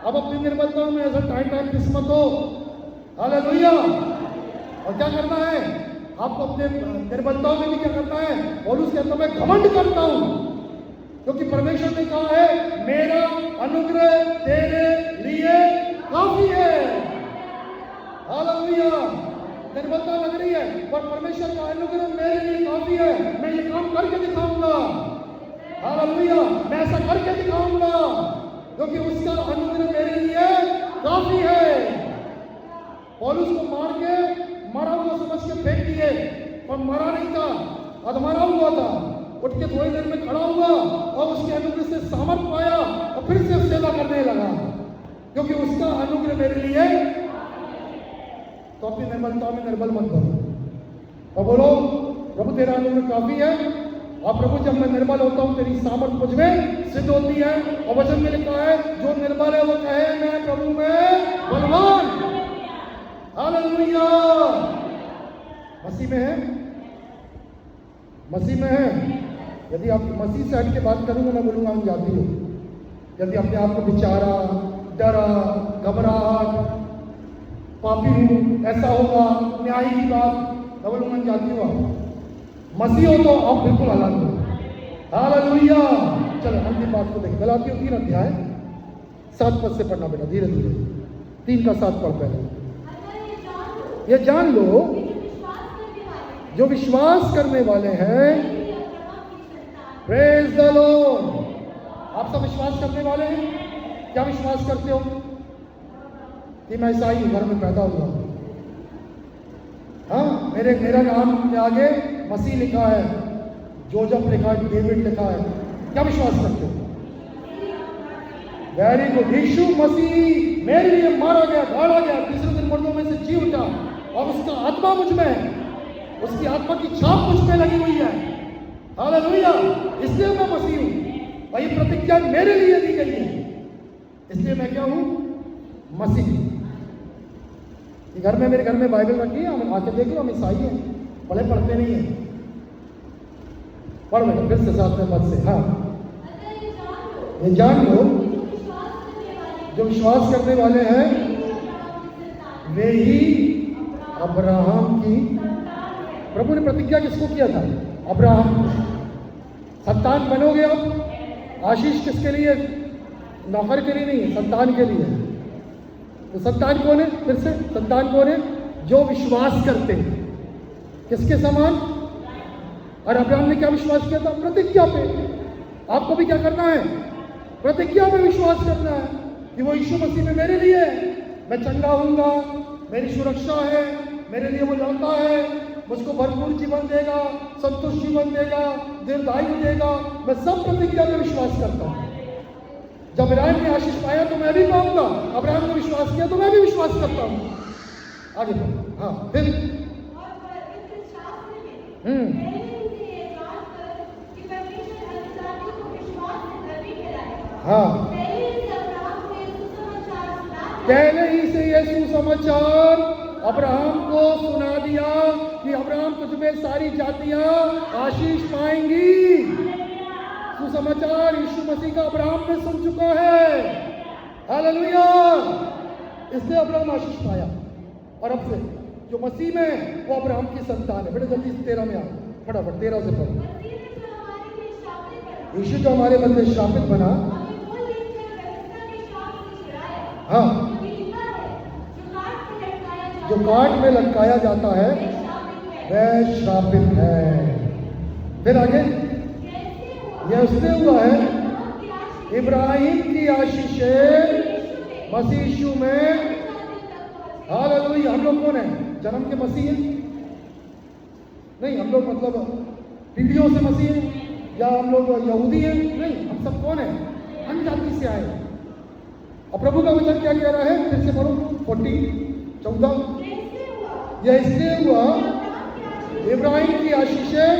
अब अपनी निर्बलता में ऐसा टाइम किस मत हो। हालेलुया। और क्या करना है आपको? अपने निर्बलताओं में भी क्या करना है? पौलुस कहता मैं घमंड करता हूं, क्योंकि परमेश्वर ने कहा है मेरा अनुग्रह तेरे लिए काफी है। हालेलुया। निर्बलता लग रही है, पर परमेश्वर का अनुग्रह मेरे लिए काफी है। मैं ये काम करके दिखाऊंगा। हालेलुया। मैं ऐसा करके दिखाऊंगा, क्योंकि उसका अनुग्रह मेरे लिए काफी है। पौलुस को मार के मरा हुआ समझ के फेंक दिए, पर मरा नहीं था। अधमरा हुआ था, उठ के थोड़ी देर में खड़ा हुआ और उसके अनुग्रह से सामर्थ पाया और फिर से सेवा करने लगा, क्योंकि उसका अनुग्रह मेरे लिए। तो अपनी निर्बलता में निर्बल मत बनो और बोलो प्रभु तेरा अनुग्रह काफी है। और प्रभु जब मैं निर्बल होता हूं तेरी सामर्थ मुझ में सिद्ध होती है। और वचन में लिखा है जो निर्बल है वो कहे मैं प्रभु में बलवान। हालेलुया। मसीह में है, मसीह में है। यदि आप मसीह से हट के बात करूंगा मैं बोलूंगा हम जाती हो। यदि अपने आप को बेचारा, डरा, घबराहट, पापी हूं, ऐसा होगा, न्याय की बात, मैं बोलूंगा जाती हो। आप मसीह हो तो आप बिल्कुल अलग हो। हालेलुया। चलो अंतिम बात को देखें। गलातियों 3 अध्याय 7 पद से पढ़ना बेटा, धीरे धीरे 3 का 7 पढ़ पहले। ये जान लो जो विश्वास करने वाले हैं, प्रेज द लॉर्ड। आप सब विश्वास करने वाले हैं? क्या विश्वास करते हो कि मैं ईसाई घर में पैदा हुआ? हाँ, मेरा नाम के आगे मसीह लिखा है, जोजफ लिखा है, डेविड लिखा है। क्या विश्वास करते हो? Very good. यीशु मसीह मेरे लिए मारा गया, गाड़ा गया, तीसरे दिन मुर्दों में से जी उठा और उसका आत्मा मुझ में है, उसकी आत्मा की छाप मुझ में लगी हुई है। हालेलुया। इसलिए मैं मसीह हूं और ये प्रतिज्ञा मेरे लिए दी गई है, इसलिए मैं क्या हूं? मसीह। घर में, मेरे घर में बाइबल रखी है, हम आके देख लो, हम ईसाई हैं, भले पढ़ते नहीं है। पढ़ बेटा फिर से 7वें पद से। हाँ, ये जान लो जो विश्वास करने वाले हैं वे ही अब्राहम की, प्रभु ने प्रतिज्ञा किसको किया था? अब्राहम को। संतान बनोगे अब। आशीष किसके लिए? नौकर के लिए नहीं, संतान के लिए। तो संतान कौन है? फिर से संतान कौन है? जो विश्वास करते हैं। किसके समान? और अब्राहम ने क्या विश्वास किया था? प्रतिज्ञा पे। आपको भी क्या करना है? प्रतिज्ञा पे विश्वास करना है कि वो यीशु मसीह में मेरे लिए है, मैं चंगा हूंगा, मेरी सुरक्षा है, मेरे लिए वो लड़ता है, मुझको भरपूर जीवन देगा, संतुष्ट जीवन देगा, दीर्घायु देगा। मैं सब प्रतिज्ञा पे विश्वास करता हूं। जब इब्राहिम ने आशीष पाया तो मैं भी पाऊंगा, अब्राहम ने विश्वास किया तो मैं भी विश्वास करता हूं। आगे बढ़ो। हाँ, फिर हाँ, पहले ही से ये सुसमाचार अब्राहम को सुना दिया कि अब्राहम तुझ में सारी जातियां आशीष पाएंगी। सुसमाचार यीशु मसीह का अब्राहम ने सुन चुका है। हालेलुया। इसलिए अब्राहम आशीष पाया। और अब से जो मसीह में वो अब्राहम की संतान है। बेटे जल्दी 13 में आ, फटाफट 13 से पढ़ो। यीशु जो हमारे बदले श्रापित बना, हाँ, जो काट में लटकाया जाता है वह श्रापित है। फिर आगे, यह उसने हुआ है इब्राहिम की आशीषें मसीह यीशु में। हालेलुया। हम लोग कौन है? जन्म के मसीह हैं? नहीं, हम लोग मतलब पीढ़ियों से मसीह हैं, या हम लोग यहूदी हैं? नहीं, हम सब कौन है? अन्य जाति से आए। और प्रभु का वचन क्या कह रहा है? फिर से पढ़ो 14 यह इसलिए हुआ इब्राहिम की आशीषें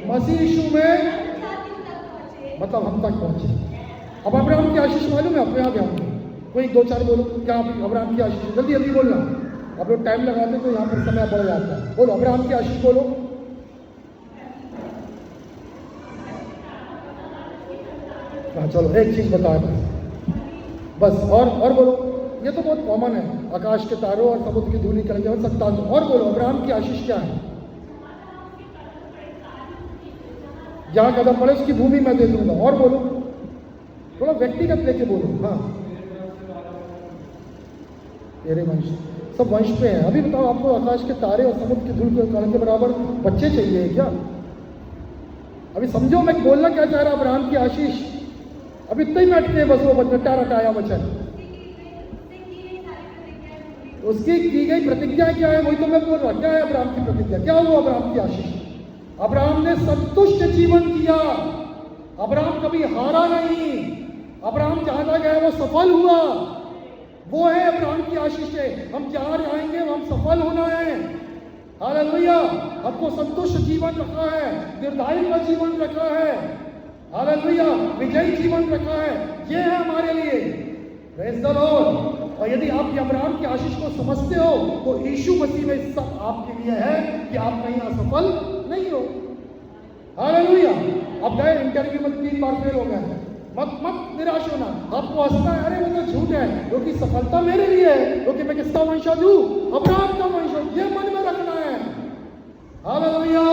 मसीह यीशु में, मतलब हम तक पहुंचे। अब अब्राहम की आशीष मालूम है? अपने आप आऊंगे। कोई 2-4 बोलो क्या अब्राहम की आशीष? जल्दी जल्दी बोलना, अब लोग टाइम लगाते तो यहाँ पर समय बढ़ जाता है। बोलो अब्राहम की आशीष बोलो। हाँ चलो, एक चीज बताया बस। और बोलो, ये तो बहुत कॉमन है, आकाश के तारों और समुद्र की धूलि निकल हो सकता है। और बोलो अब्राहम की आशीष क्या है? जहां कदम पड़े उसकी भूमि मैं दे दूंगा। और बोलो, थोड़ा व्यक्तिगत लेके बोलो। हाँ, तेरे वंश, सब वंश पे हैं। अभी बताओ, आपको आकाश के तारे और समुद्र की धूल के कण के बराबर बच्चे चाहिए क्या? अभी समझो मैं बोलना क्या चाह रहा। अब्राहम की आशीष अब इतना ही अटके बस, वो रटा रटाया वचन, उसकी की गई प्रतिज्ञा क्या है? वही तो मैं बोल रहा। क्या है अब्राहम की प्रतिज्ञा? क्या हुआ अब्राहम की आशीष? अब्राहम ने संतुष्ट जीवन जिया। अब्राहम कभी हारा नहीं। अब्राहम जहां तक गया वो सफल हुआ। वो है अब्राहम की आशीषें। हम जहां आएंगे हम सफल होना है। हालेलुया। हमको संतुष्ट जीवन रखा है, दीर्घायु का जीवन रखा है। हालेलुया। विजयी जीवन रखा है। ये है हमारे लिए। Praise the Lord. और यदि आप अब्राहम की आशीष को समझते हो तो यीशु मसीह में सब आपके लिए है कि आप कहीं असफल नहीं हो। हालेलुया। अब गए इंटरव्यू में 3 बार फेल हो गए, मत निराश होना। आपको हंसना है, अरे वो तो झूठ है, क्योंकि सफलता मेरे लिए है, क्योंकि मैं किसका वंशज हूं? अब्राहम का वंशज। ये मन में रखना है। हालेलुया।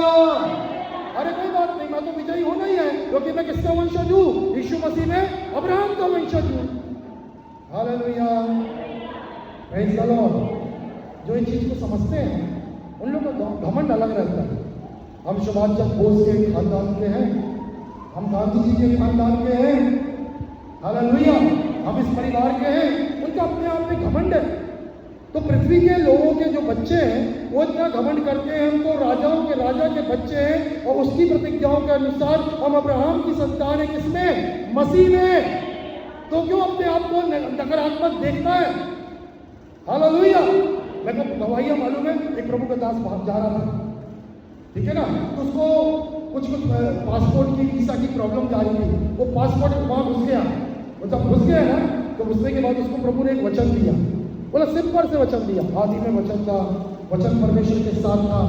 अरे कोई बात नहीं, मैं तो विजयी होना ही है, क्योंकि मैं किसका वंशज हूं? यीशु मसीह में अब्राहम का वंशज हूं। हालेलुया। Praise the Lord. जो इन चीज को समझते हैं उन लोगों का घमंड अलग रहता है। हम सुभाष चंद्र बोस के खानदान के हैं, हम गांधी जी के खानदान के हैं। हालेलुया। हम इस परिवार के हैं। उनका अपने आप में घमंड है। तो पृथ्वी के लोगों के जो बच्चे हैं वो इतना घमंड करते हैं हम तो राजाओं के राजा के बच्चे हैं, और उसकी प्रतिज्ञाओं के अनुसार हम अब्राहम की संतान है। किसमें? मसीह में। तो क्यों अपने आप को नकारात्मक देखता है? हालेलुया। मेरे को गवाहियां मालूम है। एक प्रभु का दास बाहर जा रहा था, ठीक है ना, तो उसको कुछ पासपोर्ट की वीसा की प्रॉब्लम जा रही थी। वो पासपोर्ट वहां घुस गया। वो जब घुस गया ना तो घुसने के बाद उसको प्रभु ने एक वचन दिया। बोला सिंपल से वचन दिया। आदि में वचन था, वचन परमेश्वर के साथ था।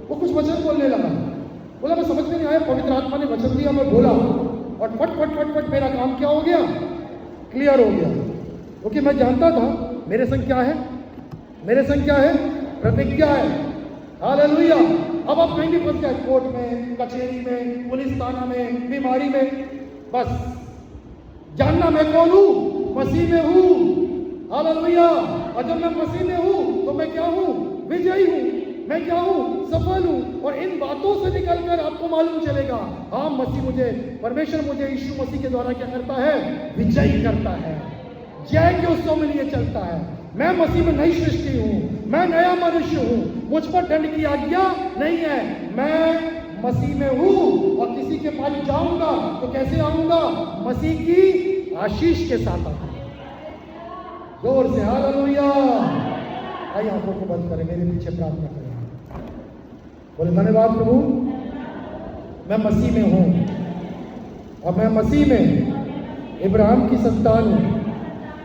वो कुछ वचन बोलने लगा। बोला मैं समझ में नहीं आया, पवित्र आत्मा ने वचन दिया, मैं बोला और फट फट फट फट मेरा काम क्या हो गया? क्लियर हो गया। क्योंकि मैं जानता था मेरे संग क्या है, मेरे संग क्या है? प्रतिज्ञा है। हालेलुया। अब आप कहीं भी फंस गए, कोर्ट में, कचहरी में, पुलिस थाना में, बीमारी में, बस जानना मैं कौन हूं? मसीह में हूं। हालेलुया। और जब मैं मसीह में हूं तो मैं क्या हूं? विजयी हूं। मैं क्या हूं? सफल हूं। और इन बातों से निकलकर आपको मालूम चलेगा, हाँ मसीह मुझे, परमेश्वर मुझे यीशु मसीह के द्वारा क्या करता है? विजयी करता है। जय के उत्सव में लिए चलता है। मैं मसीह में नई सृष्टि हूं। मैं नया मनुष्य हूं। मुझ पर दंड की आज्ञा नहीं है। मैं मसीह में हूं और किसी के पास जाऊंगा तो कैसे आऊंगा? मसीह की आशीष के साथ आऊंगा। जोर से हालेलुया। आइए आंखों को बंद करें, मेरे पीछे प्रार्थना करें। बोले धन्यवाद प्रभु, मैं मसीह में हूं और मैं मसीह में इब्राहिम की संतान हूं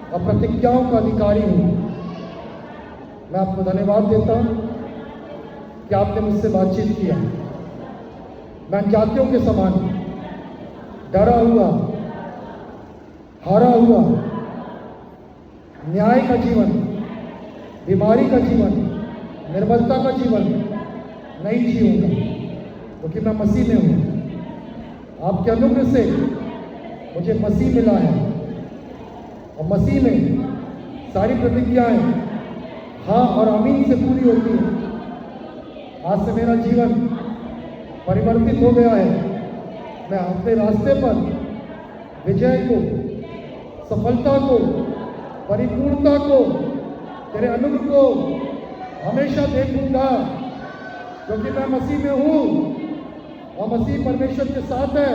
और प्रतिज्ञाओं का अधिकारी हूं। मैं आपको धन्यवाद देता हूं कि आपने मुझसे बातचीत किया। मैं जातियों के समान डरा हुआ, हारा हुआ, न्याय का जीवन, बीमारी का जीवन, निर्बलता का जीवन नहीं जीऊंगा, क्योंकि मैं मसीह में हूं। आपके अनुग्रह से मुझे मसीह मिला है और मसीह में सारी प्रतिज्ञाएं हाँ और आमीन से पूरी होती है। आज से मेरा जीवन परिवर्तित हो गया है। मैं अपने रास्ते पर विजय को, सफलता को, परिपूर्णता को, तेरे अनुग्रह को हमेशा देखूंगा, क्योंकि मैं मसीह में हूं और मसीह परमेश्वर के साथ है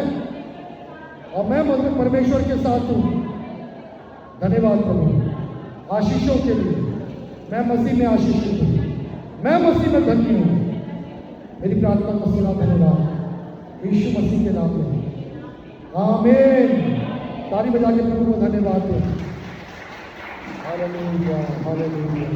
और मैं परमेश्वर के साथ हूं। धन्यवाद प्रभु आशीषों के लिए। मैं मसीह में आशीषित हूं। मैं मसीह में धन्य हूं। मेरी प्रार्थना मसीह नाम धन्यवाद यीशु मसीह के नाम में आमीन। ताली बजा के प्रभु को धन्यवाद दें। Hallelujah, hallelujah.